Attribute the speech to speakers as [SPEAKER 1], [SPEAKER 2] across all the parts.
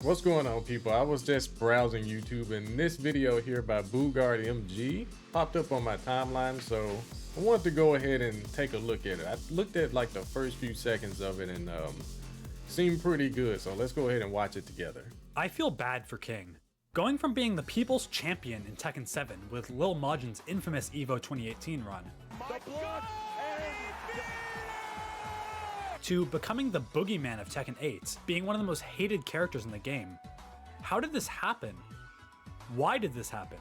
[SPEAKER 1] What's going on, people? I was just browsing YouTube and this video here by Boogard MG popped up on my timeline, so I wanted to go ahead and take a look at it. I looked at like the first few seconds of it and seemed pretty good, so let's go ahead and watch it together.
[SPEAKER 2] I feel bad for King. Going from being the people's champion in Tekken 7 with Lil Majin's infamous EVO 2018 run, to becoming the boogeyman of Tekken 8, being one of the most hated characters in the game. How did this happen? Why did this happen?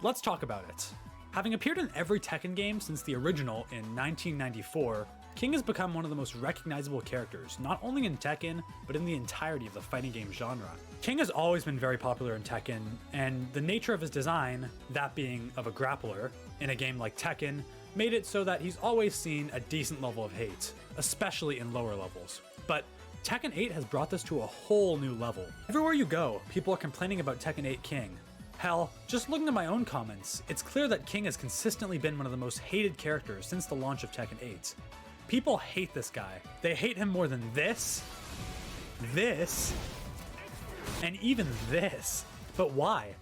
[SPEAKER 2] Let's talk about it. Having appeared in every Tekken game since the original in 1994, King has become one of the most recognizable characters, not only in Tekken, but in the entirety of the fighting game genre. King has always been very popular in Tekken, and the nature of his design, that being of a grappler, in a game like Tekken, made it so that he's always seen a decent level of hate, especially in lower levels. But Tekken 8 has brought this to a whole new level. Everywhere you go, people are complaining about Tekken 8 King. Hell, just looking at my own comments, it's clear that King has consistently been one of the most hated characters since the launch of Tekken 8. People hate this guy. They hate him more than this, and even this. But why?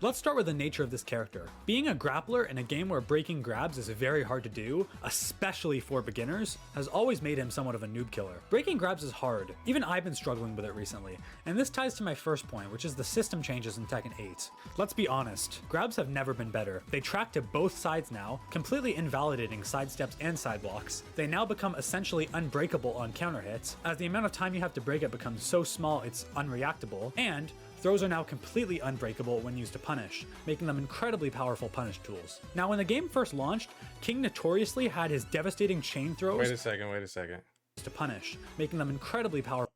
[SPEAKER 2] Let's start with the nature of this character. Being a grappler in a game where breaking grabs is very hard to do, especially for beginners, has always made him somewhat of a noob killer. Breaking grabs is hard. Even I've been struggling with it recently, and this ties to my first point, which is the system changes in Tekken 8. Let's be honest, grabs have never been better. They track to both sides now, completely invalidating sidesteps and side blocks. They now become essentially unbreakable on counter hits, as the amount of time you have to break it becomes so small it's unreactable, and throws are now completely unbreakable when used to punish, making them incredibly powerful punish tools. Now, when the game first launched, King notoriously had his devastating chain throws
[SPEAKER 1] Wait a second.
[SPEAKER 2] to punish, making them incredibly powerful.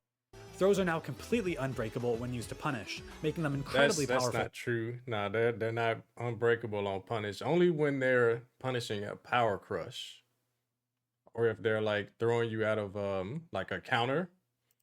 [SPEAKER 2] Throws are now completely unbreakable when used to punish, making them incredibly powerful.
[SPEAKER 1] That's not true. Nah, they're not unbreakable on punish. Only when they're punishing a power crush, or if they're like throwing you out of like a counter.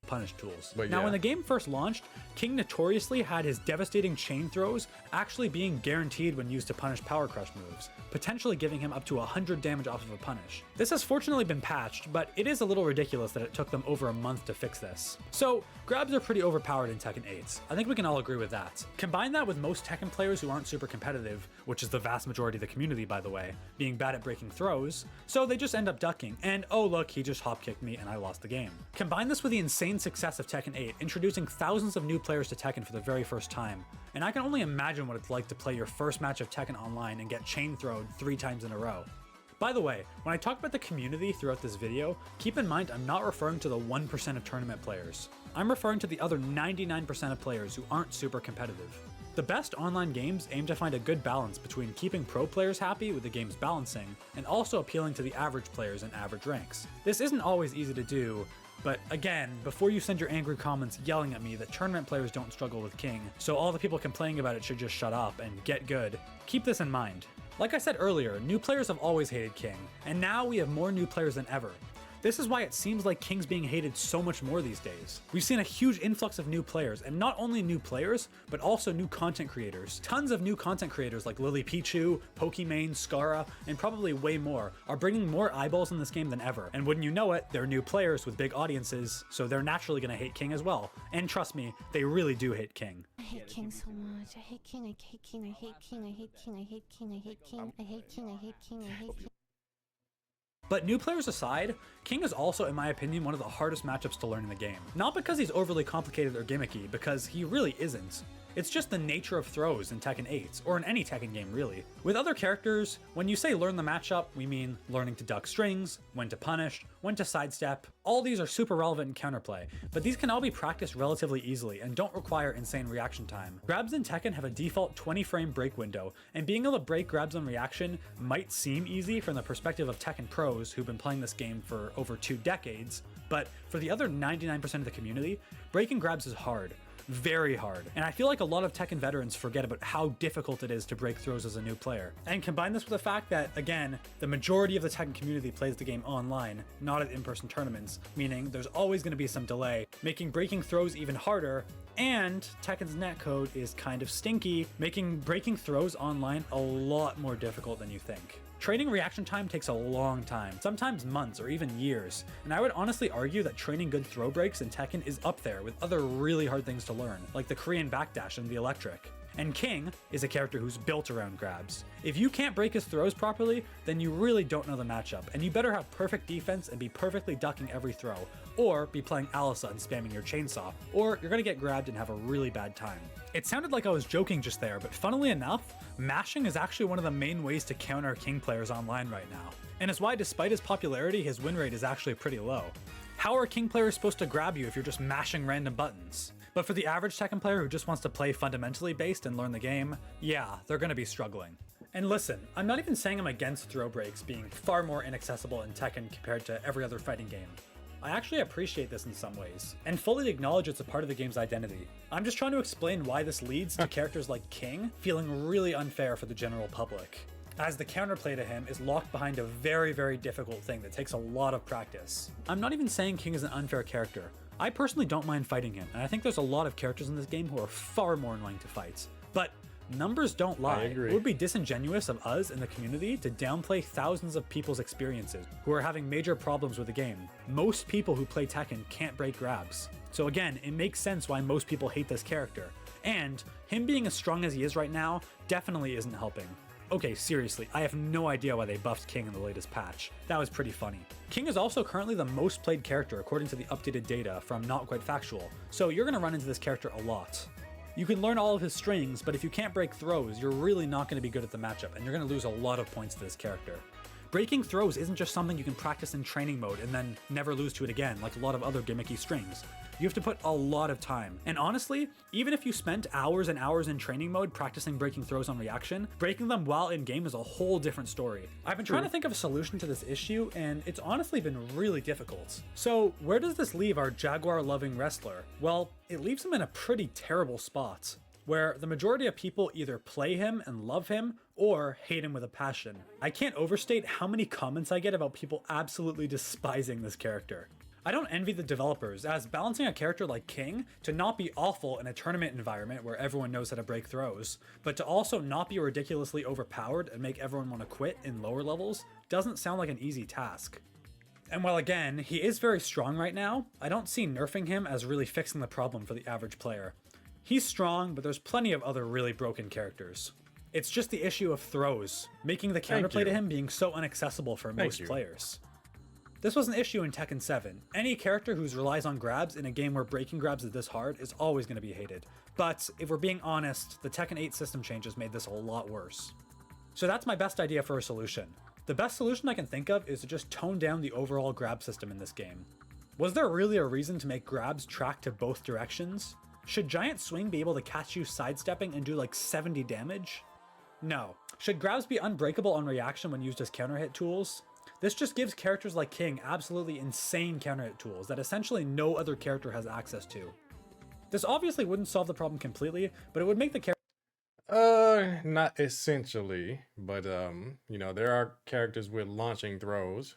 [SPEAKER 2] Punish tools.
[SPEAKER 1] But
[SPEAKER 2] now,
[SPEAKER 1] yeah.
[SPEAKER 2] when the game first launched, King notoriously had his devastating chain throws actually being guaranteed when used to punish power crush moves, potentially giving him up to 100 damage off of a punish. This has fortunately been patched, but it is a little ridiculous that it took them over a month to fix this. So, grabs are pretty overpowered in Tekken 8. I think we can all agree with that. Combine that with most Tekken players who aren't super competitive, which is the vast majority of the community by the way, being bad at breaking throws, so they just end up ducking, and oh look, he just hop kicked me and I lost the game. Combine this with the insane success of Tekken 8, introducing thousands of new players to Tekken for the very first time, and I can only imagine what it's like to play your first match of Tekken online and get chain throwed 3 times in a row. By the way, when I talk about the community throughout this video, keep in mind I'm not referring to the 1% of tournament players. I'm referring to the other 99% of players who aren't super competitive. The best online games aim to find a good balance between keeping pro players happy with the game's balancing, and also appealing to the average players in average ranks. This isn't always easy to do, but again, before you send your angry comments yelling at me that tournament players don't struggle with King, so all the people complaining about it should just shut up and get good, keep this in mind. Like I said earlier, new players have always hated King, and now we have more new players than ever. This is why it seems like King's being hated so much more these days. We've seen a huge influx of new players, and not only new players, but also new content creators. Tons of new content creators like Lily Pichu, Pokimane, Scara, and probably way more are bringing more eyeballs in this game than ever. And wouldn't you know it, they're new players with big audiences, so they're naturally gonna hate King as well. And trust me, they really do hate King.
[SPEAKER 3] I hate King so much. I hate King, I hate King, I hate King, I hate King, I hate King, I hate King, I hate King, I hate King, I hate King.
[SPEAKER 2] But new players aside, King is also, in my opinion, one of the hardest matchups to learn in the game. Not because he's overly complicated or gimmicky, because he really isn't. It's just the nature of throws in Tekken 8, or in any Tekken game really. With other characters, when you say learn the matchup, we mean learning to duck strings, when to punish, when to sidestep. All these are super relevant in counterplay, but these can all be practiced relatively easily and don't require insane reaction time. Grabs in Tekken have a default 20 frame break window, and being able to break grabs on reaction might seem easy from the perspective of Tekken pros who've been playing this game for over 2 decades, but for the other 99% of the community, breaking grabs is hard. Very hard, and I feel like a lot of Tekken veterans forget about how difficult it is to break throws as a new player. And combine this with the fact that, again, the majority of the Tekken community plays the game online, not at in-person tournaments, meaning there's always going to be some delay, making breaking throws even harder, and Tekken's netcode is kind of stinky, making breaking throws online a lot more difficult than you think. Training reaction time takes a long time, sometimes months or even years, and I would honestly argue that training good throw breaks in Tekken is up there with other really hard things to learn, like the Korean backdash and the electric. And King is a character who's built around grabs. If you can't break his throws properly, then you really don't know the matchup, and you better have perfect defense and be perfectly ducking every throw, or be playing Alisa and spamming your chainsaw, or you're gonna get grabbed and have a really bad time. It sounded like I was joking just there, but funnily enough, mashing is actually one of the main ways to counter King players online right now, and is why despite his popularity, his win rate is actually pretty low. How are King players supposed to grab you if you're just mashing random buttons? But for the average Tekken player who just wants to play fundamentally based and learn the game, yeah, they're gonna be struggling. And listen, I'm not even saying I'm against throw breaks being far more inaccessible in Tekken compared to every other fighting game. I actually appreciate this in some ways, and fully acknowledge it's a part of the game's identity. I'm just trying to explain why this leads to characters like King feeling really unfair for the general public, as the counterplay to him is locked behind a very, very difficult thing that takes a lot of practice. I'm not even saying King is an unfair character. I personally don't mind fighting him, and I think there's a lot of characters in this game who are far more annoying to fight. But numbers don't lie. It would be disingenuous of us in the community to downplay thousands of people's experiences who are having major problems with the game. Most people who play Tekken can't break grabs. So again, it makes sense why most people hate this character. And him being as strong as he is right now definitely isn't helping. Okay, seriously, I have no idea why they buffed King in the latest patch. That was pretty funny. King is also currently the most played character according to the updated data from Not Quite Factual, so you're gonna run into this character a lot. You can learn all of his strings, but if you can't break throws, you're really not gonna be good at the matchup, and you're gonna lose a lot of points to this character. Breaking throws isn't just something you can practice in training mode and then never lose to it again, like a lot of other gimmicky strings. You have to put a lot of time. And honestly, even if you spent hours and hours in training mode practicing breaking throws on reaction, breaking them while in game is a whole different story. I've been trying to think of a solution to this issue, and it's honestly been really difficult. So where does this leave our Jaguar-loving wrestler? Well, it leaves him in a pretty terrible spot, where the majority of people either play him and love him, or hate him with a passion. I can't overstate how many comments I get about people absolutely despising this character. I don't envy the developers, as balancing a character like King to not be awful in a tournament environment where everyone knows how to break throws, but to also not be ridiculously overpowered and make everyone want to quit in lower levels, doesn't sound like an easy task. And while again, he is very strong right now, I don't see nerfing him as really fixing the problem for the average player. He's strong, but there's plenty of other really broken characters. It's just the issue of throws, making the counterplay to him being so inaccessible for most players. This was an issue in Tekken 7. Any character who relies on grabs in a game where breaking grabs is this hard is always going to be hated. But if we're being honest, the Tekken 8 system changes made this a lot worse. So that's my best idea for a solution. The best solution I can think of is to just tone down the overall grab system in this game. Was there really a reason to make grabs track to both directions? Should Giant Swing be able to catch you sidestepping and do like 70 damage? No. Should grabs be unbreakable on reaction when used as counter hit tools? This just gives characters like King absolutely insane counter hit tools that essentially no other character has access to. This obviously wouldn't solve the problem completely, but it would make the character
[SPEAKER 1] not essentially, but you know, there are characters with launching throws.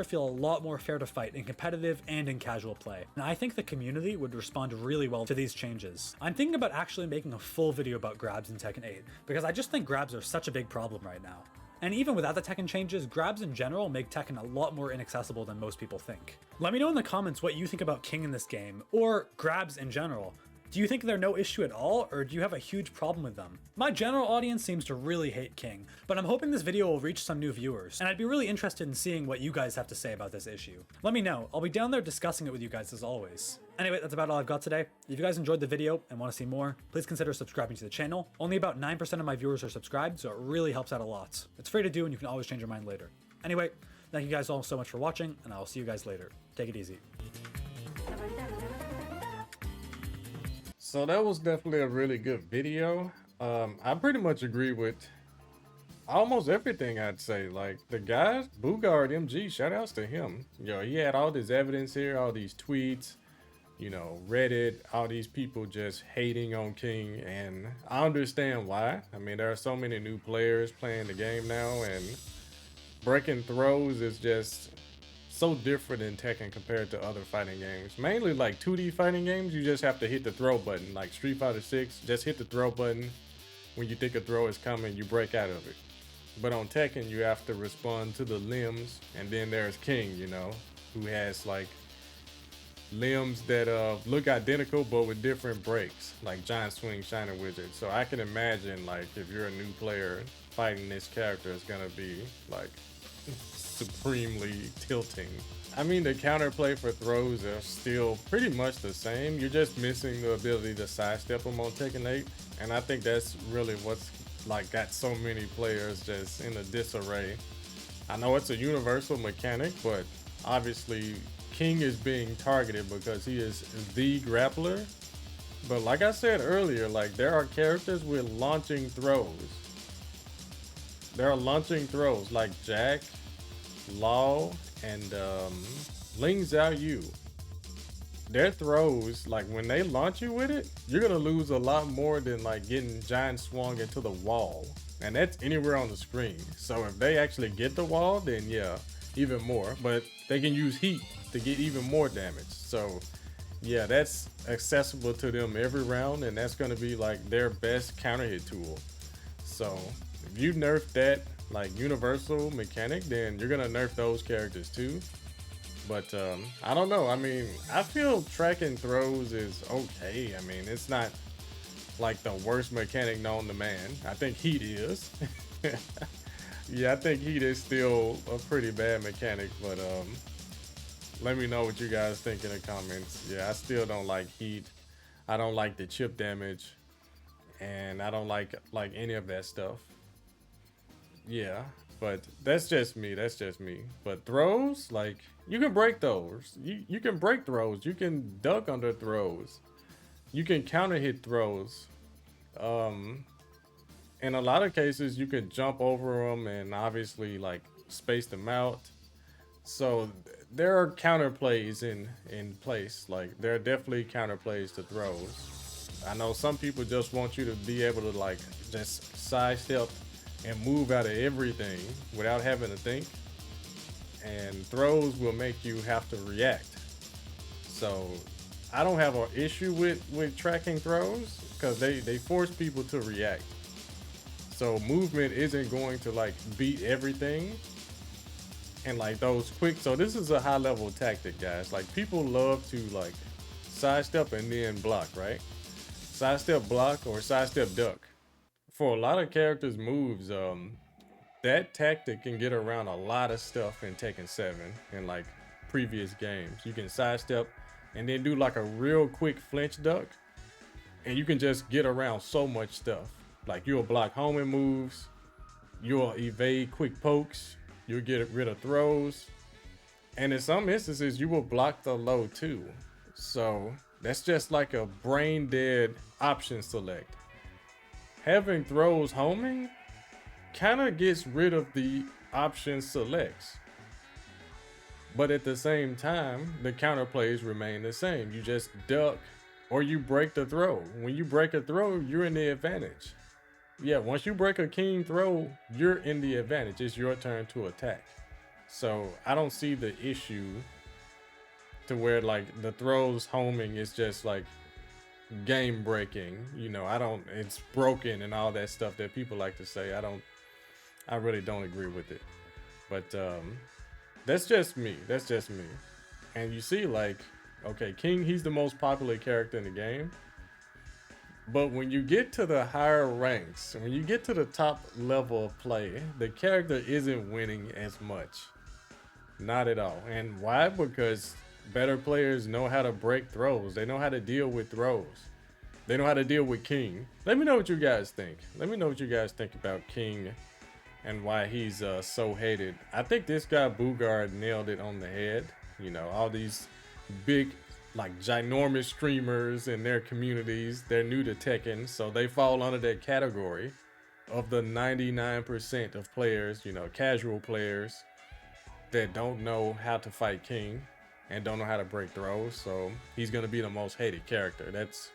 [SPEAKER 2] Feel a lot more fair to fight in competitive and in casual play, and I think the community would respond really well to these changes. I'm thinking about actually making a full video about grabs in Tekken 8, because I just think grabs are such a big problem right now. And even without the Tekken changes, grabs in general make Tekken a lot more inaccessible than most people think. Let me know in the comments what you think about King in this game, or grabs in general. Do you think they're no issue at all, or do you have a huge problem with them? My general audience seems to really hate King, but I'm hoping this video will reach some new viewers, and I'd be really interested in seeing what you guys have to say about this issue. Let me know, I'll be down there discussing it with you guys as always. Anyway, that's about all I've got today. If you guys enjoyed the video and want to see more, please consider subscribing to the channel. Only about 9% of my viewers are subscribed, so it really helps out a lot. It's free to do and you can always change your mind later. Anyway, thank you guys all so much for watching, and I'll see you guys later. Take it easy.
[SPEAKER 1] So that was definitely a really good video. I pretty much agree with almost everything I'd say. Like the guy, Boogard MG, shout outs to him. Yo, he had all this evidence here, all these tweets, you know, Reddit, all these people just hating on King, and I understand why. I mean, there are so many new players playing the game now, and breaking throws is just so different in Tekken compared to other fighting games. Mainly like 2D fighting games, you just have to hit the throw button. Like Street Fighter 6, just hit the throw button. When you think a throw is coming, you break out of it. But on Tekken, you have to respond to the limbs, and then there's King, you know, who has like limbs that look identical but with different breaks, like Giant Swing, Shining Wizard. So I can imagine like if you're a new player fighting this character, it's gonna be like supremely tilting. I mean, the counterplay for throws are still pretty much the same. You're just missing the ability to sidestep them on Tekken 8, and I think that's really what's like got so many players just in a disarray. I know it's a universal mechanic, but obviously King is being targeted because he is the grappler. But like I said earlier, like there are characters with launching throws. There are launching throws like Jack, Law, and Ling Xiao Yu. Their throws, like when they launch you with it, you're gonna lose a lot more than like getting giant swung into the wall. And that's anywhere on the screen. So if they actually get the wall, then yeah, even more. But they can use heat to get even more damage. So yeah, that's accessible to them every round, and that's gonna be like their best counter hit tool. So if you nerf that like universal mechanic, then you're gonna nerf those characters too. But I don't know. I mean, I feel tracking throws is okay. I mean, it's not like the worst mechanic known to man. I think heat is. Yeah, I think heat is still a pretty bad mechanic, but let me know what you guys think in the comments. Yeah, I still don't like heat. I don't like the chip damage, and I don't like any of that stuff. Yeah, but that's just me. That's just me. But throws, like you can break those. You can break throws. You can duck under throws. You can counter hit throws. In a lot of cases, you could jump over them and obviously like space them out. So there are counterplays in place. Like there are definitely counterplays to throws. I know some people just want you to be able to like just sidestep and move out of everything without having to think. And throws will make you have to react. So I don't have an issue with tracking throws because they force people to react. So movement isn't going to like beat everything. And like those quick, so this is a high level tactic, guys. Like people love to like sidestep and then block, right? Sidestep block or sidestep duck. For a lot of characters' moves, that tactic can get around a lot of stuff in Tekken 7 and like previous games. You can sidestep and then do like a real quick flinch duck, and you can just get around so much stuff. Like you'll block homing moves, you'll evade quick pokes, you'll get rid of throws, and in some instances you will block the low too. So that's just like a brain dead option select. Having throws homing kind of gets rid of the option selects, but at the same time the counterplays remain the same. You just duck or you break the throw. When you break a throw, you're in the advantage. Yeah, once you break a king throw, you're in the advantage. It's your turn to attack. So I don't see the issue to where like the throws homing is just like game breaking. You know, it's broken and all that stuff that people like to say. I really don't agree with it. But that's just me. That's just me. And you see, like, okay, King, he's the most popular character in the game. But when you get to the higher ranks, when you get to the top level of play, the character isn't winning as much. Not at all. And why? Because better players know how to break throws. They know how to deal with throws. They know how to deal with King. Let me know what you guys think. Let me know what you guys think about King and why he's so hated. I think this guy Boogard nailed it on the head. You know, all these big, like ginormous streamers in their communities, they're new to Tekken, so they fall under that category of the 99% of players, you know, casual players that don't know how to fight King and don't know how to break throws. So he's gonna be the most hated character. That's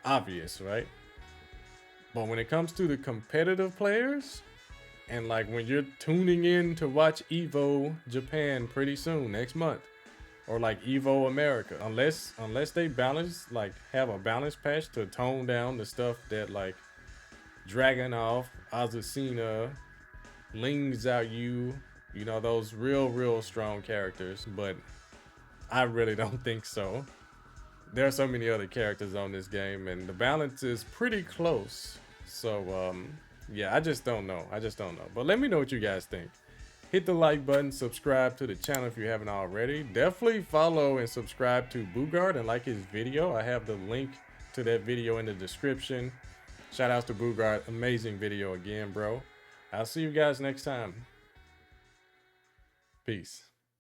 [SPEAKER 1] obvious, right? But when it comes to the competitive players, and like when you're tuning in to watch Evo Japan pretty soon, next month, or like Evo America, unless they balance, like have a balance patch to tone down the stuff that like Dragunov, Azucena, Ling Zhao Yu, you know, those real strong characters, but I really don't think so. There are so many other characters on this game, and the balance is pretty close. So, yeah, I just don't know. But let me know what you guys think. Hit the like button, subscribe to the channel if you haven't already. Definitely follow and subscribe to Boogard and like his video. I have the link to that video in the description. Shout outs to Boogard. Amazing video again, bro. I'll see you guys next time. Peace.